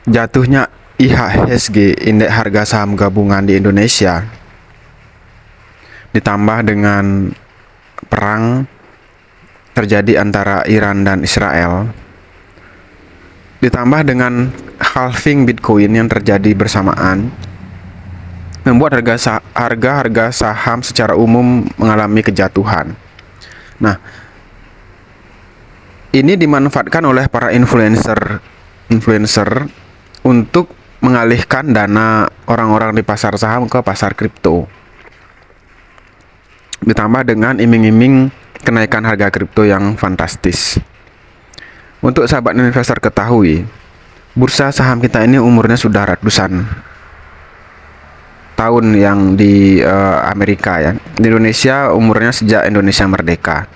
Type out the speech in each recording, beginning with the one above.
jatuhnya IHSG, indeks harga saham gabungan di Indonesia, ditambah dengan perang terjadi antara Iran dan Israel, ditambah dengan halving Bitcoin yang terjadi bersamaan, membuat harga saham secara umum mengalami kejatuhan. Nah, ini dimanfaatkan oleh para influencer untuk mengalihkan dana orang-orang di pasar saham ke pasar kripto. Ditambah dengan iming-iming kenaikan harga kripto yang fantastis. Untuk sahabat investor ketahui, bursa saham kita ini umurnya sudah ratusan tahun yang di Amerika ya. Di Indonesia umurnya sejak Indonesia merdeka.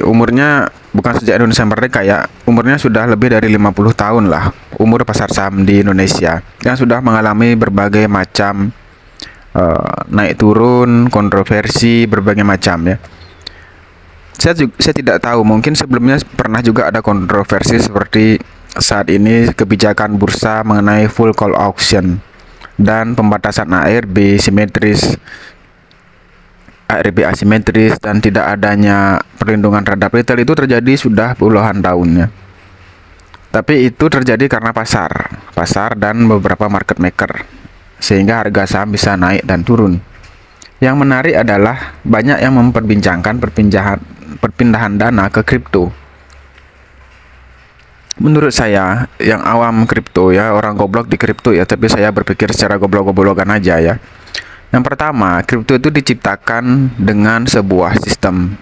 Umurnya bukan sejak Indonesia merdeka ya. Umurnya sudah lebih dari 50 tahun lah umur pasar saham di Indonesia, yang sudah mengalami berbagai macam naik turun, kontroversi, berbagai macam ya. Saya tidak tahu, mungkin sebelumnya pernah juga ada kontroversi seperti saat ini kebijakan bursa mengenai full call auction dan pembatasan ARB asimetris dan tidak adanya perlindungan terhadap retail itu terjadi sudah puluhan tahun ya. Tapi itu terjadi karena pasar dan beberapa market maker, sehingga harga saham bisa naik dan turun. Yang menarik adalah banyak yang memperbincangkan perpindahan dana ke kripto. Menurut saya, yang awam kripto ya, orang goblok di kripto ya, tapi saya berpikir secara goblok-goblokan aja ya. Yang pertama, kripto itu diciptakan dengan sebuah sistem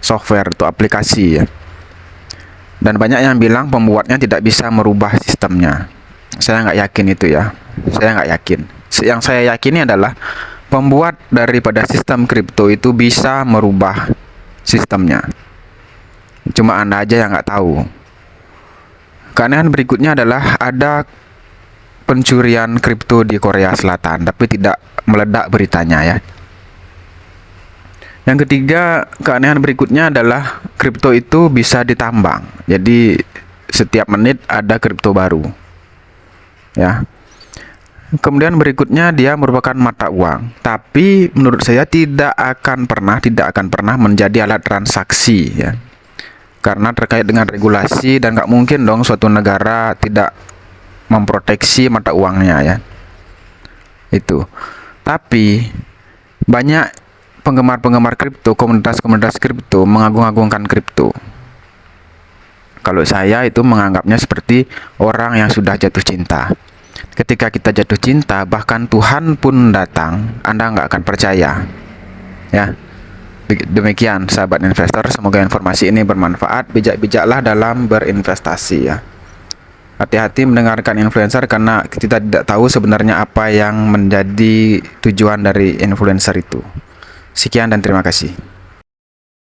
software atau aplikasi ya. Dan banyak yang bilang pembuatnya tidak bisa merubah sistemnya. Saya nggak yakin itu ya. Saya nggak yakin. Yang saya yakini adalah pembuat daripada sistem kripto itu bisa merubah sistemnya. Cuma Anda aja yang nggak tahu. Keanehan berikutnya adalah ada pencurian kripto di Korea Selatan, tapi tidak meledak beritanya ya. Yang ketiga, keanehan berikutnya adalah kripto itu bisa ditambang. Jadi setiap menit ada kripto baru. Ya. Kemudian berikutnya dia merupakan mata uang, tapi menurut saya tidak akan pernah menjadi alat transaksi ya. Karena terkait dengan regulasi dan nggak mungkin dong suatu negara tidak memproteksi mata uangnya ya. Itu. Tapi banyak penggemar kripto, komunitas kripto mengagung-agungkan kripto. Kalau saya itu menganggapnya seperti orang yang sudah jatuh cinta. Ketika kita jatuh cinta, bahkan Tuhan pun datang, Anda nggak akan percaya. Ya. Demikian sahabat investor, semoga informasi ini bermanfaat. Bijak-bijaklah dalam berinvestasi ya. Hati-hati mendengarkan influencer karena kita tidak tahu sebenarnya apa yang menjadi tujuan dari influencer itu. Sekian dan terima kasih.